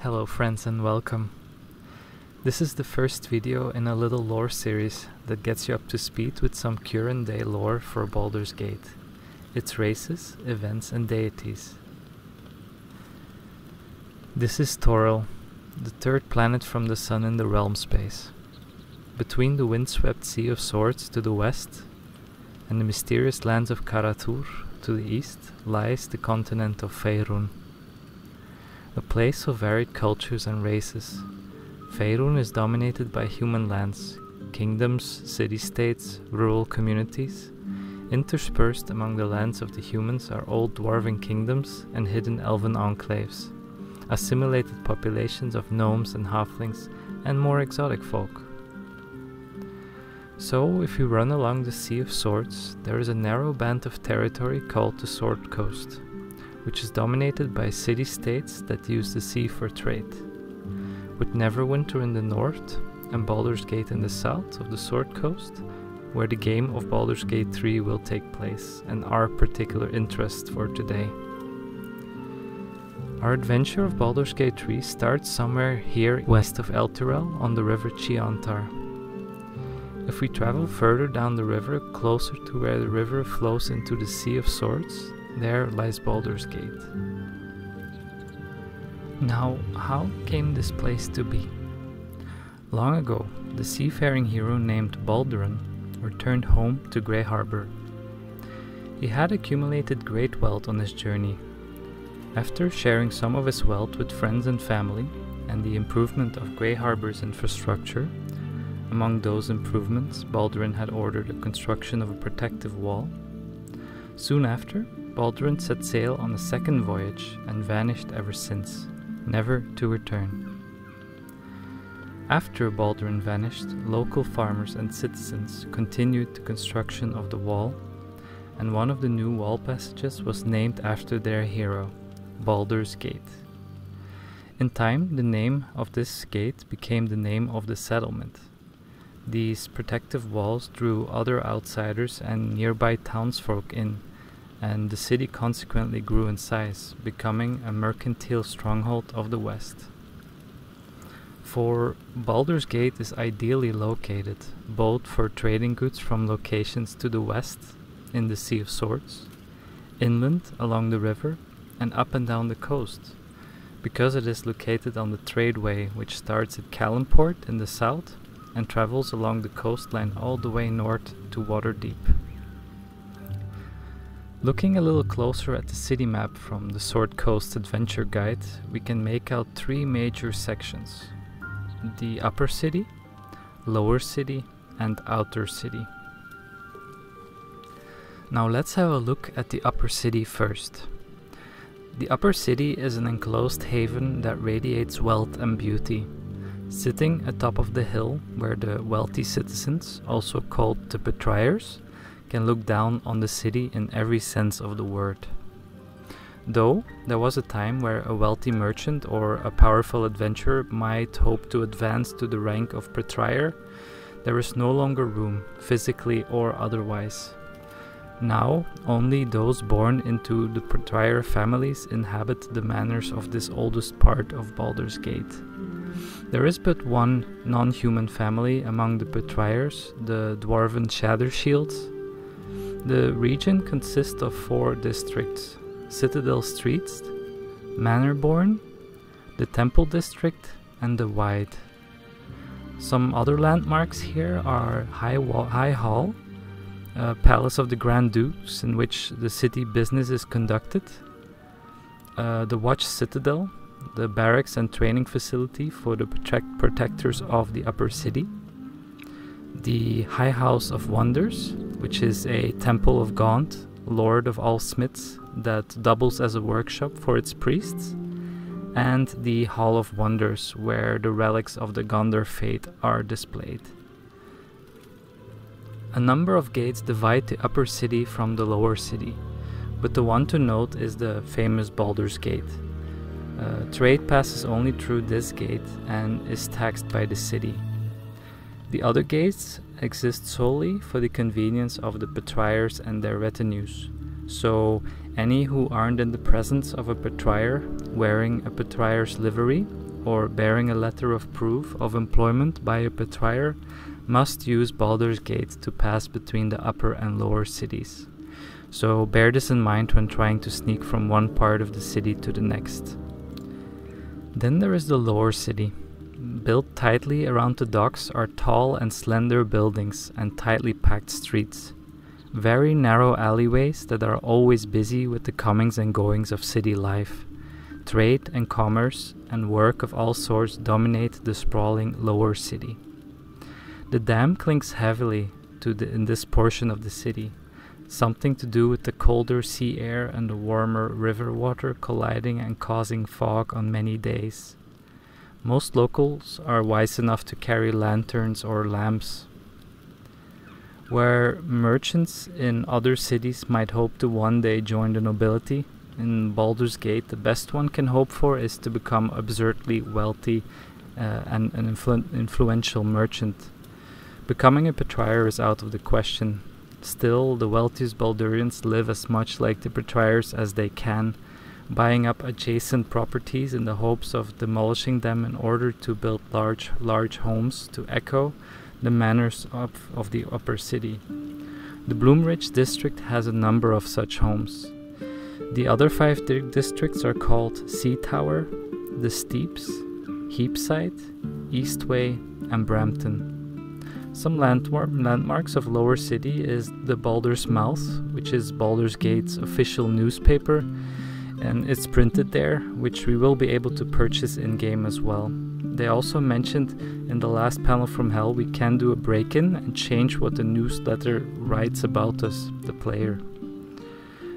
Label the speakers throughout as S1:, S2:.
S1: Hello friends and welcome. This is the first video in a little lore series that gets you up to speed with some current day lore for Baldur's Gate, its races, events and deities. This is Toril, the third planet from the sun in the realm space. Between the windswept Sea of Swords to the west and the mysterious lands of Karatur to the east lies the continent of Faerun. A place of varied cultures and races, Faerun is dominated by human lands, kingdoms, city-states, rural communities. Interspersed among the lands of the humans are old dwarven kingdoms and hidden elven enclaves, assimilated populations of gnomes and halflings, and more exotic folk. So, if you run along the Sea of Swords, there is a narrow band of territory called the Sword Coast, which is dominated by city-states that use the sea for trade, with Neverwinter in the north and Baldur's Gate in the south of the Sword Coast, where the game of Baldur's Gate 3 will take place, and our particular interest for today. Our adventure of Baldur's Gate 3 starts somewhere here west of Elturel on the river Chiantar. If we travel further down the river, closer to where the river flows into the Sea of Swords, there lies Baldur's Gate. Now, how came this place to be? Long ago, the seafaring hero named Baldurin returned home to Grey Harbor. He had accumulated great wealth on his journey. After sharing some of his wealth with friends and family, and the improvement of Grey Harbor's infrastructure, among those improvements, Baldurin had ordered the construction of a protective wall. Soon after, Baldurin set sail on a second voyage and vanished ever since, never to return. After Baldurin vanished, local farmers and citizens continued the construction of the wall, and one of the new wall passages was named after their hero, Baldur's Gate. In time, the name of this gate became the name of the settlement. These protective walls drew other outsiders and nearby townsfolk in, and the city consequently grew in size, becoming a mercantile stronghold of the west. For Baldur's Gate is ideally located, both for trading goods from locations to the west, in the Sea of Swords, inland along the river, and up and down the coast, because it is located on the tradeway which starts at Calimport in the south and travels along the coastline all the way north to Waterdeep. Looking a little closer at the city map from the Sword Coast Adventure Guide, we can make out three major sections: the Upper City, Lower City, and Outer City. Now let's have a look at the Upper City first. The Upper City is an enclosed haven that radiates wealth and beauty, sitting atop of the hill where the wealthy citizens, also called the Betrayers, can look down on the city in every sense of the word. Though there was a time where a wealthy merchant or a powerful adventurer might hope to advance to the rank of Betrayer, there is no longer room, physically or otherwise. Now, only those born into the Betrayer families inhabit the manors of this oldest part of Baldur's Gate. There is but one non-human family among the Betrayers, the Dwarven Shadowshields. The region consists of 4 districts: Citadel Streets, Manorborn, the Temple District, and the Wide. Some other landmarks here are High Hall, Palace of the Grand Dukes, in which the city business is conducted, the Watch Citadel, the barracks and training facility for the protectors of the Upper City, the High House of Wonders, which is a temple of Gaunt, Lord of all Smiths, that doubles as a workshop for its priests, and the Hall of Wonders, where the relics of the Gondor Fate are displayed. A number of gates divide the Upper City from the Lower City, but the one to note is the famous Baldur's Gate. Trade passes only through this gate and is taxed by the city. The other gates exist solely for the convenience of the Betrayers and their retinues, so any who aren't in the presence of a Betrayer wearing a Betrayer's livery or bearing a letter of proof of employment by a betrayer must use Baldur's Gate to pass between the upper and lower cities. So bear this in mind when trying to sneak from one part of the city to the next. Then there is the lower city. Built tightly around the docks are tall and slender buildings and tightly packed streets. Very narrow alleyways that are always busy with the comings and goings of city life. Trade and commerce and work of all sorts dominate the sprawling lower city. The dam clings heavily in this portion of the city, something to do with the colder sea air and the warmer river water colliding and causing fog on many days. Most locals are wise enough to carry lanterns or lamps. Where merchants in other cities might hope to one day join the nobility, in Baldur's Gate the best one can hope for is to become absurdly wealthy and an influential merchant. Becoming a betrayer is out of the question. Still, the wealthiest Baldurians live as much like the betrayers as they can, buying up adjacent properties in the hopes of demolishing them in order to build large homes to echo the manners of the upper city. The Bloomridge district has a number of such homes. The other 5 districts are called Sea Tower, The Steeps, Heapside, Eastway, and Brampton. Some landmarks of Lower City is the Baldur's Mouth, which is Baldur's Gate's official newspaper, and it's printed there, which we will be able to purchase in-game as well. They also mentioned in the last panel from Hell we can do a break-in and change what the newsletter writes about us, the player.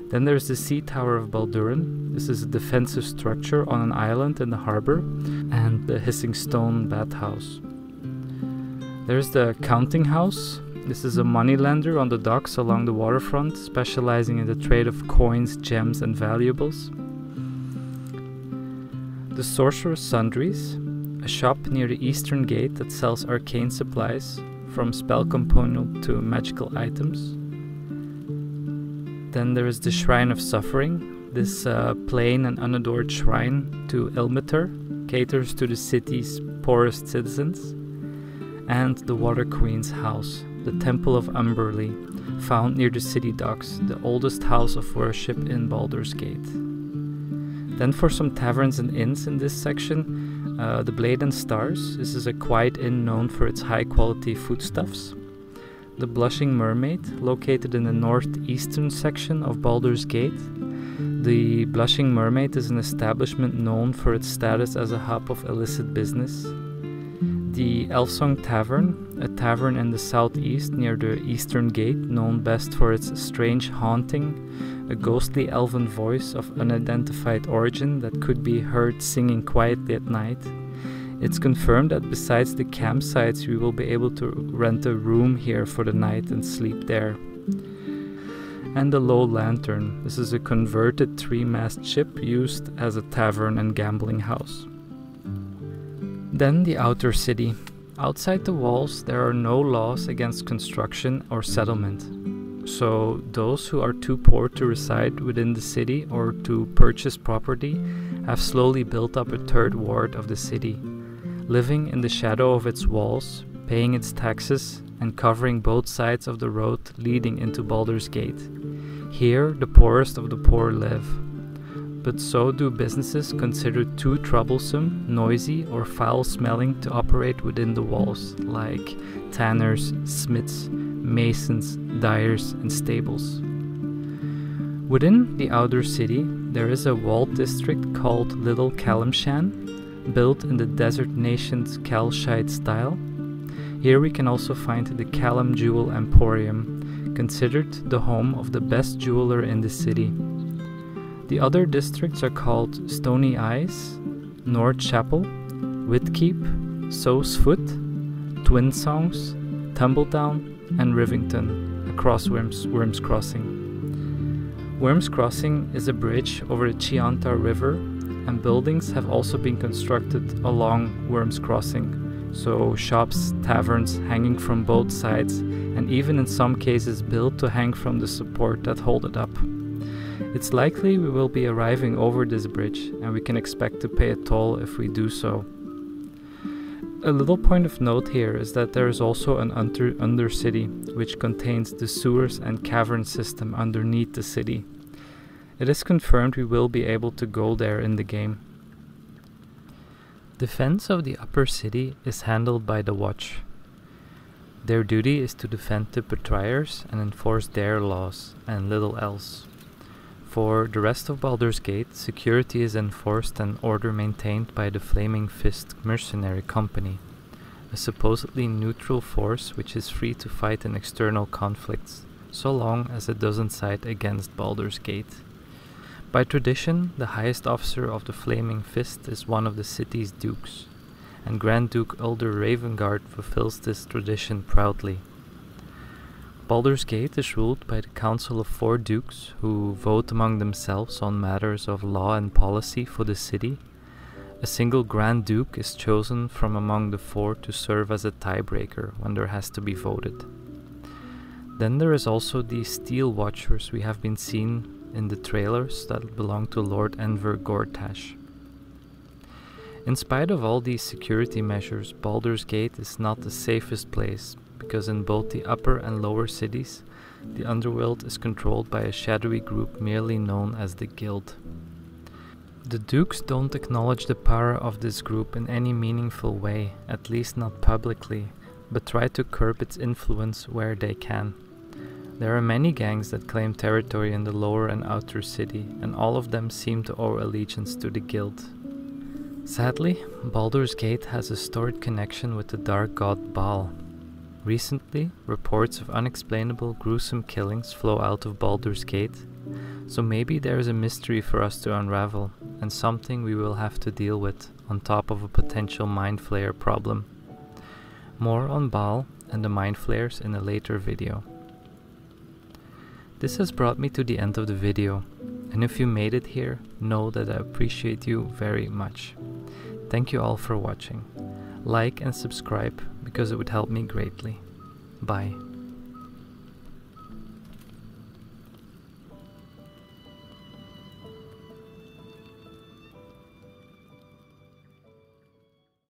S1: Then there's the Sea Tower of Balduran. This is a defensive structure on an island in the harbor, and the Hissing Stone Bathhouse. There's the Counting House. This is a moneylender on the docks along the waterfront, specializing in the trade of coins, gems, and valuables. The Sorcerer's Sundries, a shop near the eastern gate that sells arcane supplies, from spell component to magical items. Then there is the Shrine of Suffering. This plain and unadored shrine to Illmater caters to the city's poorest citizens. And the Water Queen's house, the Temple of Umberlee, found near the city docks, the oldest house of worship in Baldur's Gate. Then for some taverns and inns in this section, the Blade and Stars. This is a quiet inn known for its high-quality foodstuffs. The Blushing Mermaid, located in the northeastern section of Baldur's Gate. The Blushing Mermaid is an establishment known for its status as a hub of illicit business. The Elfsong Tavern, a tavern in the southeast near the eastern gate, known best for its strange haunting, a ghostly elven voice of unidentified origin that could be heard singing quietly at night. It's confirmed that besides the campsites we will be able to rent a room here for the night and sleep there. And the Low Lantern. This is a converted 3-mast ship used as a tavern and gambling house. Then the outer city. Outside the walls there are no laws against construction or settlement. So those who are too poor to reside within the city or to purchase property have slowly built up a third ward of the city, living in the shadow of its walls, paying its taxes, and covering both sides of the road leading into Baldur's Gate. Here the poorest of the poor live. But so do businesses considered too troublesome, noisy, or foul-smelling to operate within the walls, like tanners, smiths, masons, dyers, and stables. Within the outer city, there is a walled district called Little Calimshan, built in the Desert Nation's Calshite style. Here we can also find the Calim Jewel Emporium, considered the home of the best jeweler in the city. The other districts are called Stony Eyes, North Chapel, Whitkeep, Sow's Foot, Twin Songs, Tumbledown, and Rivington, across Worms Crossing. Worms Crossing is a bridge over the Chianta River, and buildings have also been constructed along Worms Crossing, so shops, taverns hanging from both sides, and even in some cases built to hang from the support that hold it up. It's likely we will be arriving over this bridge, and we can expect to pay a toll if we do so. A little point of note here is that there is also an undercity, which contains the sewers and cavern system underneath the city. It is confirmed we will be able to go there in the game. Defense of the upper city is handled by the Watch. Their duty is to defend the betrayers and enforce their laws, and little else. For the rest of Baldur's Gate, security is enforced and order maintained by the Flaming Fist Mercenary Company, a supposedly neutral force which is free to fight in external conflicts, so long as it doesn't side against Baldur's Gate. By tradition, the highest officer of the Flaming Fist is one of the city's dukes, and Grand Duke Ulder Ravengard fulfills this tradition proudly. Baldur's Gate is ruled by the Council of 4 Dukes, who vote among themselves on matters of law and policy for the city. A single Grand Duke is chosen from among the 4 to serve as a tiebreaker when there has to be voted. Then there is also the Steel Watchers we have been seen in the trailers that belong to Lord Enver Gortash. In spite of all these security measures, Baldur's Gate is not the safest place, because in both the upper and lower cities, the underworld is controlled by a shadowy group merely known as the Guild. The Dukes don't acknowledge the power of this group in any meaningful way, at least not publicly, but try to curb its influence where they can. There are many gangs that claim territory in the lower and outer city, and all of them seem to owe allegiance to the Guild. Sadly, Baldur's Gate has a storied connection with the dark god Baal. Recently, reports of unexplainable gruesome killings flow out of Baldur's Gate, so maybe there is a mystery for us to unravel, and something we will have to deal with, on top of a potential Mind Flayer problem. More on Baal and the Mind Flayers in a later video. This has brought me to the end of the video, and if you made it here, know that I appreciate you very much. Thank you all for watching. Like and subscribe, because it would help me greatly. Bye.